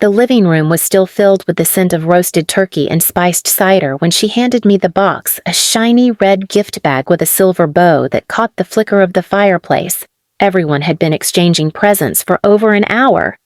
The living room was still filled with the scent of roasted turkey and spiced cider when she handed me the box, a shiny red gift bag with a silver bow that caught the flicker of the fireplace. Everyone had been exchanging presents for over an hour.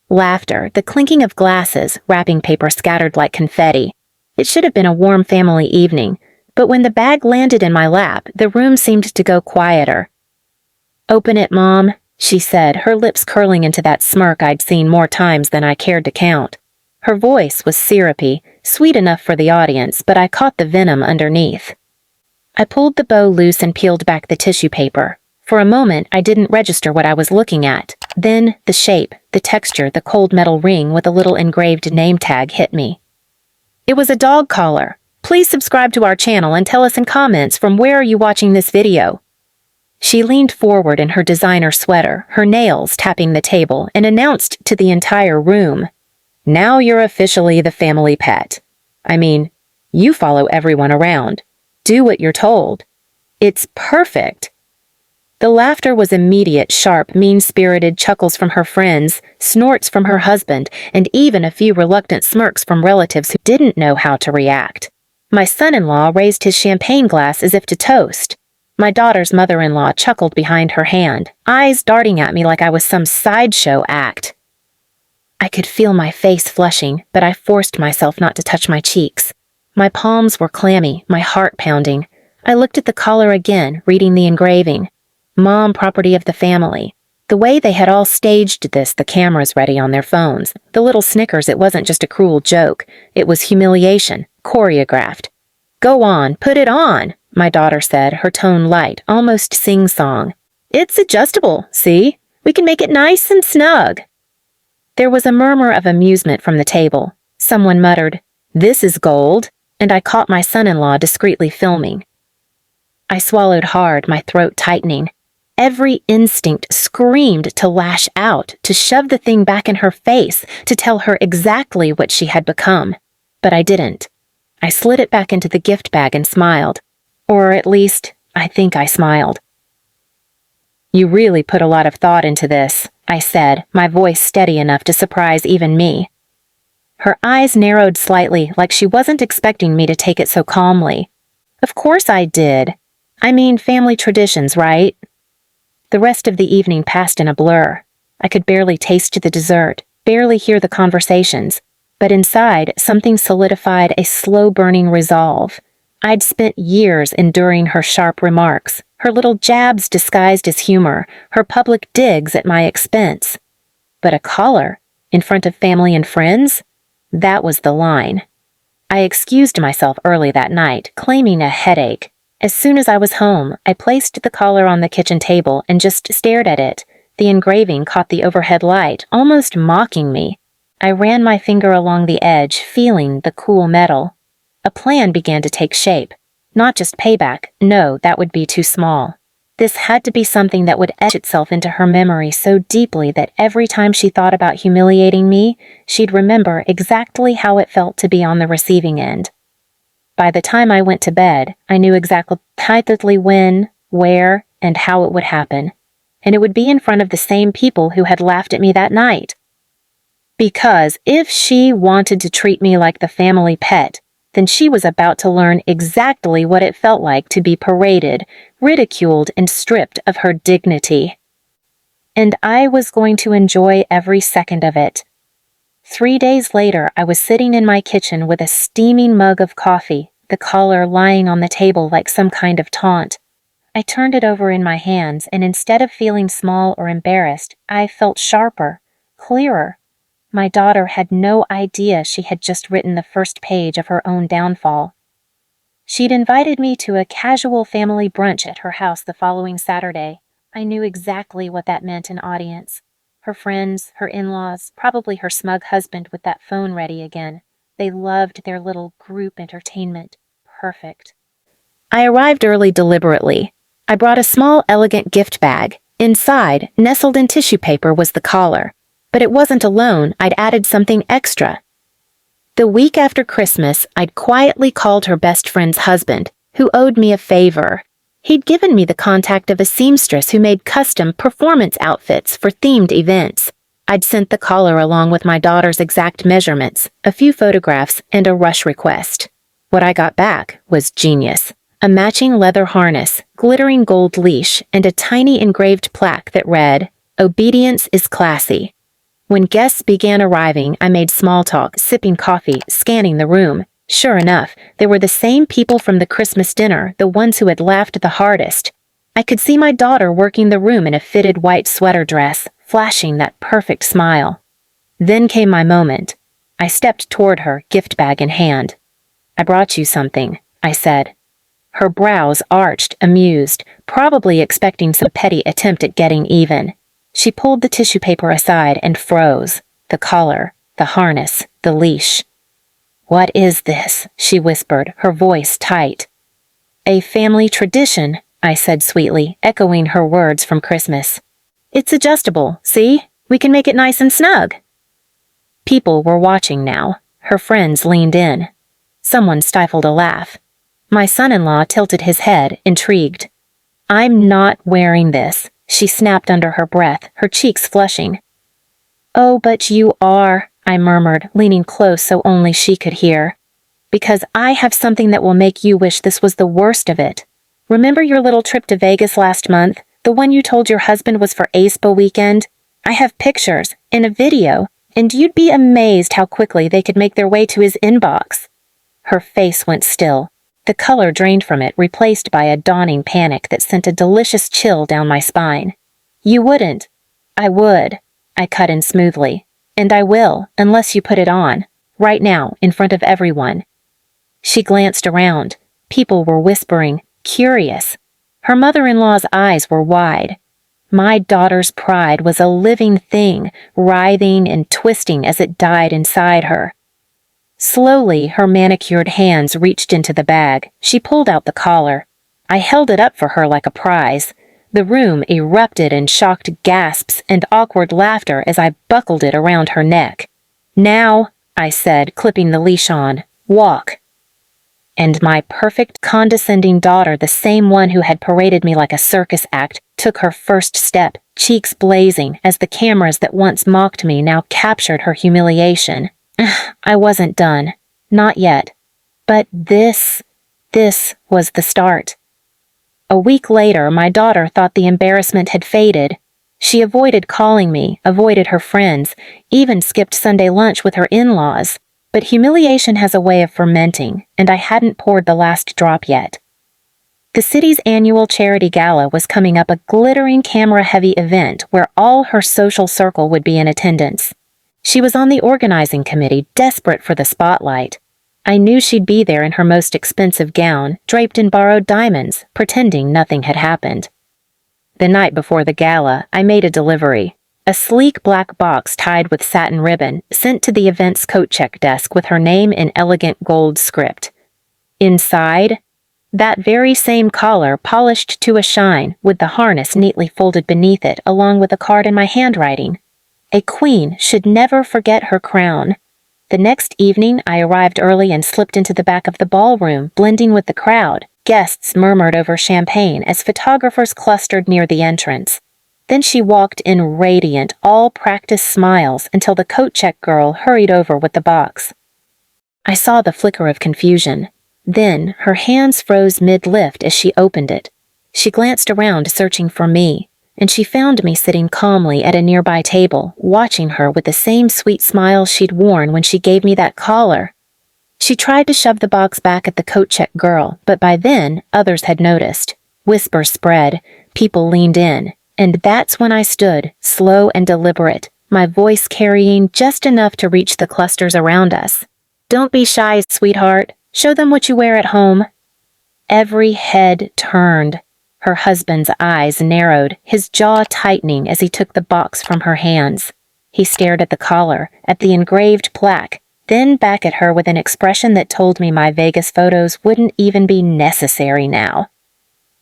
Laughter, the clinking of glasses, wrapping paper scattered like confetti. It should have been a warm family evening, but when the bag landed in my lap, the room seemed to go quieter. "Open it, Mom," she said, her lips curling into that smirk I'd seen more times than I cared to count. Her voice was syrupy, sweet enough for the audience, but I caught the venom underneath. I pulled the bow loose and peeled back the tissue paper. For a moment, I didn't register what I was looking at. Then, the shape, the texture, the cold metal ring with a little engraved name tag hit me. It was a dog collar. Please subscribe to our channel and tell us in comments from where are you watching this video. She leaned forward in her designer sweater, her nails tapping the table, and announced to the entire room, "Now you're officially the family pet. I mean, you follow everyone around. Do what you're told. It's perfect." The laughter was immediate, sharp, mean-spirited chuckles from her friends, snorts from her husband, and even a few reluctant smirks from relatives who didn't know how to react. My son-in-law raised his champagne glass as if to toast. My daughter's mother-in-law chuckled behind her hand, eyes darting at me like I was some sideshow act. I could feel my face flushing, but I forced myself not to touch my cheeks. My palms were clammy, my heart pounding. I looked at the collar again, reading the engraving. Mom, property of the family. The way they had all staged this, the cameras ready on their phones. The little snickers, it wasn't just a cruel joke. It was humiliation, choreographed. "Go on, put it on," my daughter said, her tone light, almost sing-song. "It's adjustable, see? We can make it nice and snug." There was a murmur of amusement from the table. Someone muttered, "This is gold," and I caught my son-in-law discreetly filming. I swallowed hard, my throat tightening. Every instinct screamed to lash out, to shove the thing back in her face, to tell her exactly what she had become. But I didn't. I slid it back into the gift bag and smiled. Or at least, I think I smiled. "You really put a lot of thought into this," I said, my voice steady enough to surprise even me. Her eyes narrowed slightly, like she wasn't expecting me to take it so calmly. "Of course I did. I mean, family traditions, right?" The rest of the evening passed in a blur. I could barely taste the dessert, barely hear the conversations, but inside, something solidified a slow-burning resolve. I'd spent years enduring her sharp remarks, her little jabs disguised as humor, her public digs at my expense. But a collar, in front of family and friends? That was the line. I excused myself early that night, claiming a headache. As soon as I was home, I placed the collar on the kitchen table and just stared at it. The engraving caught the overhead light, almost mocking me. I ran my finger along the edge, feeling the cool metal. A plan began to take shape. Not just payback, no, that would be too small. This had to be something that would etch itself into her memory so deeply that every time she thought about humiliating me, she'd remember exactly how it felt to be on the receiving end. By the time I went to bed, I knew exactly when, where, and how it would happen. And it would be in front of the same people who had laughed at me that night. Because if she wanted to treat me like the family pet, then she was about to learn exactly what it felt like to be paraded, ridiculed, and stripped of her dignity. And I was going to enjoy every second of it. 3 days later, I was sitting in my kitchen with a steaming mug of coffee, the collar lying on the table like some kind of taunt. I turned it over in my hands, and instead of feeling small or embarrassed, I felt sharper, clearer. My daughter had no idea she had just written the first page of her own downfall. She'd invited me to a casual family brunch at her house the following Saturday. I knew exactly what that meant in audience. Her friends, her in-laws, probably her smug husband with that phone ready again. They loved their little group entertainment. Perfect. I arrived early deliberately. I brought a small, elegant gift bag. Inside, nestled in tissue paper, was the collar. But it wasn't alone, I'd added something extra. The week after Christmas, I'd quietly called her best friend's husband, who owed me a favor. He'd given me the contact of a seamstress who made custom performance outfits for themed events. I'd sent the collar along with my daughter's exact measurements, a few photographs, and a rush request. What I got back was genius. A matching leather harness, glittering gold leash, and a tiny engraved plaque that read, "Obedience is classy." When guests began arriving, I made small talk, sipping coffee, scanning the room. Sure enough, they were the same people from the Christmas dinner, the ones who had laughed the hardest. I could see my daughter working the room in a fitted white sweater dress, flashing that perfect smile. Then came my moment. I stepped toward her, gift bag in hand. "I brought you something," I said. Her brows arched, amused, probably expecting some petty attempt at getting even. She pulled the tissue paper aside and froze. The collar, the harness, the leash. "What is this?" she whispered, her voice tight. "A family tradition," I said sweetly, echoing her words from Christmas. "It's adjustable, see? We can make it nice and snug." People were watching now. Her friends leaned in. Someone stifled a laugh. My son-in-law tilted his head, intrigued. "I'm not wearing this," she snapped under her breath, her cheeks flushing. "Oh, but you are," I murmured, leaning close so only she could hear. "Because I have something that will make you wish this was the worst of it. Remember your little trip to Vegas last month? The one you told your husband was for ASPA weekend? I have pictures, and a video, and you'd be amazed how quickly they could make their way to his inbox." Her face went still. The color drained from it, replaced by a dawning panic that sent a delicious chill down my spine. "You wouldn't." "I would," I cut in smoothly. "And I will, unless you put it on. Right now, in front of everyone." She glanced around. People were whispering, curious. Her mother-in-law's eyes were wide. My daughter's pride was a living thing, writhing and twisting as it died inside her. Slowly, her manicured hands reached into the bag. She pulled out the collar. I held it up for her like a prize. The room erupted in shocked gasps and awkward laughter as I buckled it around her neck. "Now," I said, clipping the leash on, "walk." And my perfect, condescending daughter, the same one who had paraded me like a circus act, took her first step, cheeks blazing, as the cameras that once mocked me now captured her humiliation. I wasn't done. Not yet. But this was the start. A week later, my daughter thought the embarrassment had faded. She avoided calling me, avoided her friends, even skipped Sunday lunch with her in-laws. But humiliation has a way of fermenting, and I hadn't poured the last drop yet. The city's annual charity gala was coming up, a glittering camera-heavy event where all her social circle would be in attendance. She was on the organizing committee, desperate for the spotlight. I knew she'd be there in her most expensive gown, draped in borrowed diamonds, pretending nothing had happened. The night before the gala, I made a delivery. A sleek black box tied with satin ribbon, sent to the event's coat check desk with her name in elegant gold script. Inside, that very same collar polished to a shine, with the harness neatly folded beneath it, along with a card in my handwriting. A queen should never forget her crown. The next evening, I arrived early and slipped into the back of the ballroom, blending with the crowd. Guests murmured over champagne as photographers clustered near the entrance. Then she walked in radiant, all-practice smiles until the coat check girl hurried over with the box. I saw the flicker of confusion. Then, her hands froze mid-lift as she opened it. She glanced around, searching for me, and she found me sitting calmly at a nearby table, watching her with the same sweet smile she'd worn when she gave me that collar. She tried to shove the box back at the coat check girl, but by then, others had noticed. Whispers spread, people leaned in. And that's when I stood, slow and deliberate, my voice carrying just enough to reach the clusters around us. "Don't be shy, sweetheart. Show them what you wear at home." Every head turned. Her husband's eyes narrowed, his jaw tightening as he took the box from her hands. He stared at the collar, at the engraved plaque, then back at her with an expression that told me my Vegas photos wouldn't even be necessary now.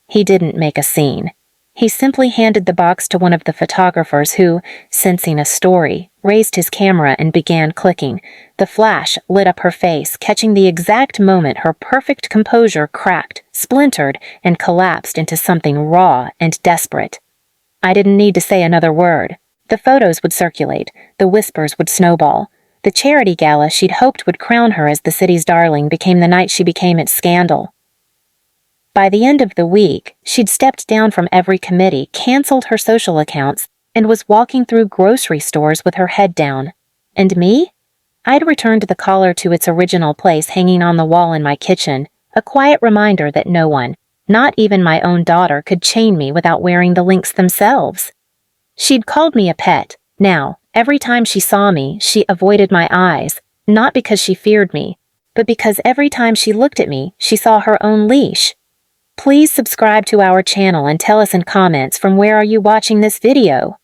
He didn't make a scene. He simply handed the box to one of the photographers who, sensing a story, raised his camera and began clicking. The flash lit up her face, catching the exact moment her perfect composure cracked, splintered, and collapsed into something raw and desperate. I didn't need to say another word. The photos would circulate, the whispers would snowball. The charity gala she'd hoped would crown her as the city's darling became the night she became its scandal. By the end of the week, she'd stepped down from every committee, canceled her social accounts, and was walking through grocery stores with her head down. And me? I'd returned the collar to its original place hanging on the wall in my kitchen, a quiet reminder that no one, not even my own daughter, could chain me without wearing the links themselves. She'd called me a pet. Now, every time she saw me, she avoided my eyes, not because she feared me, but because every time she looked at me, she saw her own leash. Please subscribe to our channel and tell us in comments from where are you watching this video.